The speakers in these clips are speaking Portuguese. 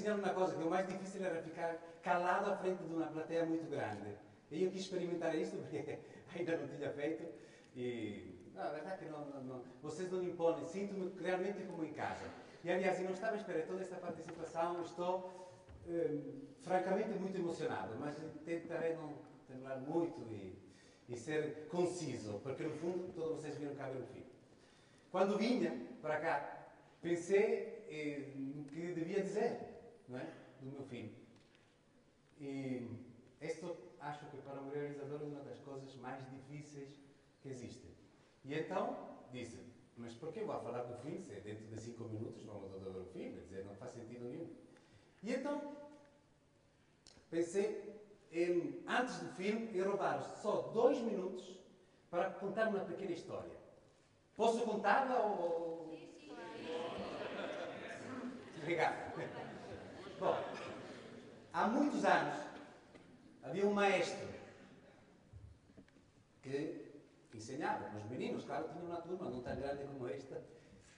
diziam uma coisa, que o mais difícil era ficar calado à frente de uma plateia muito grande. E eu quis experimentar isso, porque ainda não tinha feito. E, não, a verdade é que vocês não impõem, sinto-me realmente como em casa. E, aliás, eu não estava a esperar toda esta participação, estou francamente muito emocionado, mas tentarei não tremular muito e ser conciso, porque, no fundo, todos vocês viram cá ver o fim. Quando vinha para cá, pensei no que devia dizer, não é? Do meu filho. E isto acho que para um realizador é uma das coisas mais difíceis que existem. E então disse, mas por que vou falar do filme se dentro de 5 minutos vamos ver o filme? Quer dizer, não faz sentido nenhum. E então pensei antes do filme, em roubar só 2 minutos para contar uma pequena história. Posso contá-la ou... Obrigado. Bom, há muitos anos havia um maestro que ensinava os meninos, claro, tinha uma turma não tão grande como esta,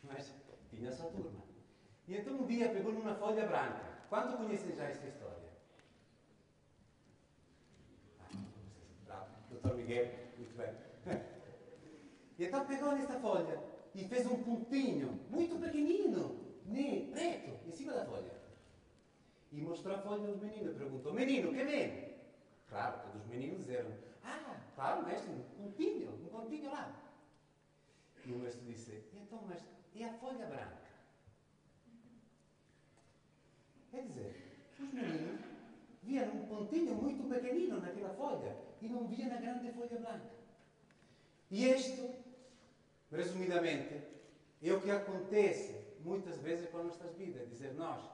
mas tinha a sua turma. E então um dia pegou numa folha branca. Quanto conhecem já esta história? Dr. Miguel, muito bem. E então pegou nesta folha e fez um pontinho muito pequenino, preto, em cima da folha. E mostrou a folha aos meninos. Perguntou, menino, que vem? Claro, todos os meninos disseram, claro, mestre, um pontinho lá. E o mestre disse, então, mestre, e a folha branca? Quer dizer, os meninos viam um pontinho muito pequenino naquela folha e não viam a grande folha branca. E isto, resumidamente, é o que acontece muitas vezes com as nossas vidas. Dizer, nós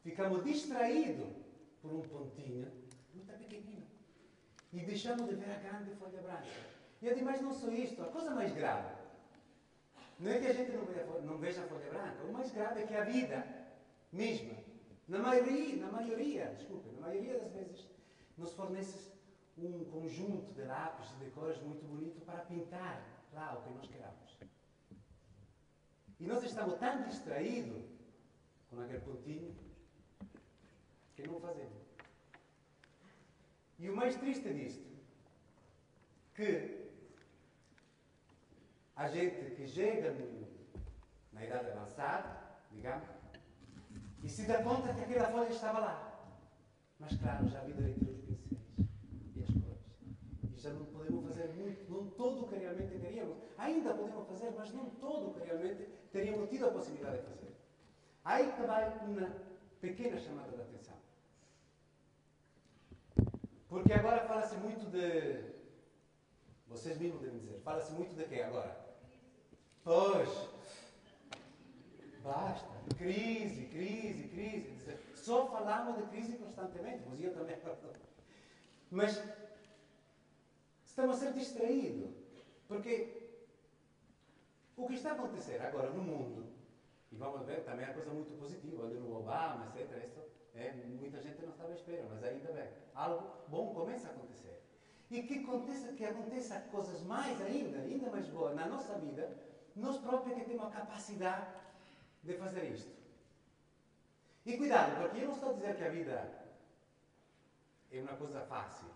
ficamos distraídos por um pontinho muito pequenino e deixamos de ver a grande folha branca. E ademais não só isto, a coisa mais grave não é que a gente não veja a folha branca, o mais grave é que a vida mesma, na maioria das vezes, nos fornece um conjunto de lápis e de cores muito bonito para pintar lá o que nós queramos. E nós estamos tão distraídos com aquele pontinho que não fazemos. E o mais triste disto, que a gente que chega na idade avançada, digamos, e se dá conta que aquela folha estava lá. Mas claro, já a vida retirou os pincéis e as cores. E já não podemos fazer muito, não todo o que realmente queríamos. Ainda podemos fazer, mas não todo o que realmente teríamos tido a possibilidade de fazer. Aí que vai uma pequena chamada de atenção. Porque agora fala-se muito de... Vocês mesmos devem dizer. Fala-se muito de quê agora? Pois, basta. Crise. Só falamos de crise constantemente. Mas eu também falo. Mas estamos a ser distraídos. Porque o que está a acontecer agora no mundo, e vamos ver também a coisa muito positiva, olha no Obama, etc. Isso, muita gente não estava à espera, mas ainda bem. Algo bom começa a acontecer. E que aconteça coisas ainda mais boas na nossa vida, nós próprios que temos a capacidade de fazer isto. E cuidado, porque eu não estou a dizer que a vida é uma coisa fácil,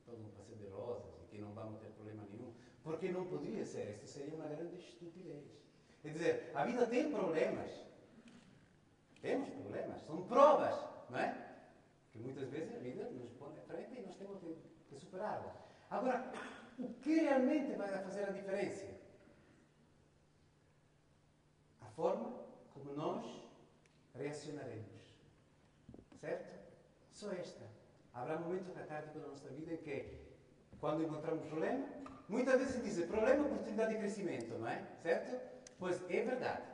todo um passeio de rosas e que não vamos ter problema nenhum, porque não poderia ser, isso seria uma grande estupidez. Quer dizer, a vida tem problemas. Temos problemas, são provas, não é? Que muitas vezes a vida nos põe à frente e nós temos que superá-la. Agora, o que realmente vai fazer a diferença? A forma como nós reacionaremos. Certo? Só esta. Haverá momentos catárticos da nossa vida em que, quando encontramos um problema, muitas vezes dizem, problema é oportunidade de crescimento, não é? Certo? Pois é verdade.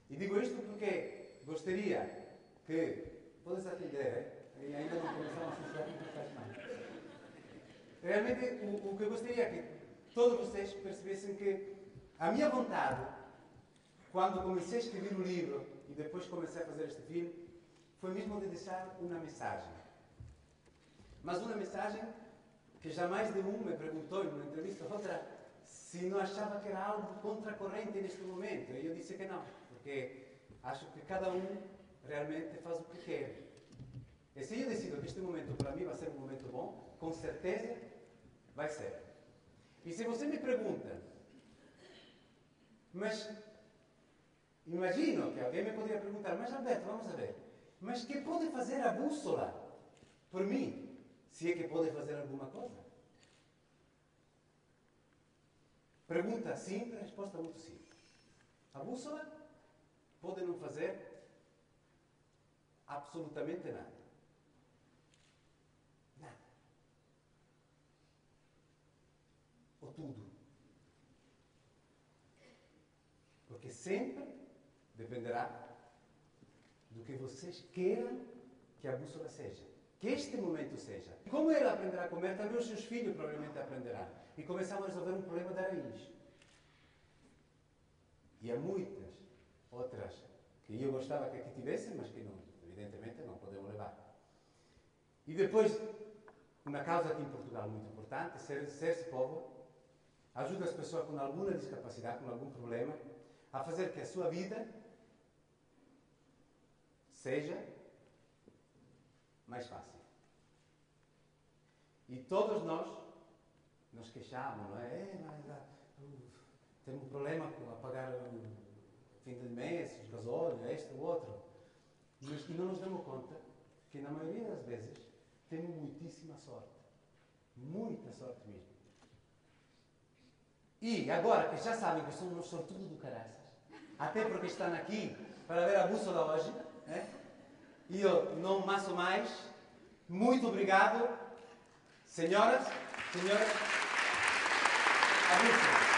E digo isto porque gostaria que, podes atender, e ainda não começamos a funcionar, não faz mais. Realmente, o que eu gostaria é que todos vocês percebessem que a minha vontade, quando comecei a escrever o livro e depois comecei a fazer este filme, foi mesmo de deixar uma mensagem. Mas uma mensagem que já mais de um me perguntou em uma entrevista ou outra se não achava que era algo contracorrente neste momento. E eu disse que não, porque acho que cada um realmente faz o que quer. E se eu decido que este momento para mim vai ser um momento bom, com certeza vai ser. E se você me pergunta, mas imagino que alguém me poderia perguntar, mas Alberto, vamos a ver, mas que pode fazer a bússola por mim? Se é que pode fazer alguma coisa? Pergunta simples, resposta muito simples. A bússola pode não fazer absolutamente nada. Nada. Ou tudo. Porque sempre dependerá do que vocês queiram que a bússola seja. Que este momento seja. Como ele aprenderá a comer, também os seus filhos provavelmente aprenderão. E começamos a resolver um problema da raiz. E há muitas outras que eu gostava que aqui tivessem, mas que não, evidentemente não podemos levar. E depois, uma causa aqui em Portugal muito importante, ser-se povo, ajuda as pessoas com alguma discapacidade, com algum problema, a fazer que a sua vida seja mais fácil. E todos nós nos queixamos, não é? Temos um problema com a pagar o fim de mês, os gasóleos, este, o outro. Mas não nos damos conta que, na maioria das vezes, temos muitíssima sorte. Muita sorte mesmo. E agora que já sabem que somos uns sortudos do caraças, até porque estão aqui para ver a bússola hoje, né? E eu não maço mais. Muito obrigado, senhoras, senhores. A bússola.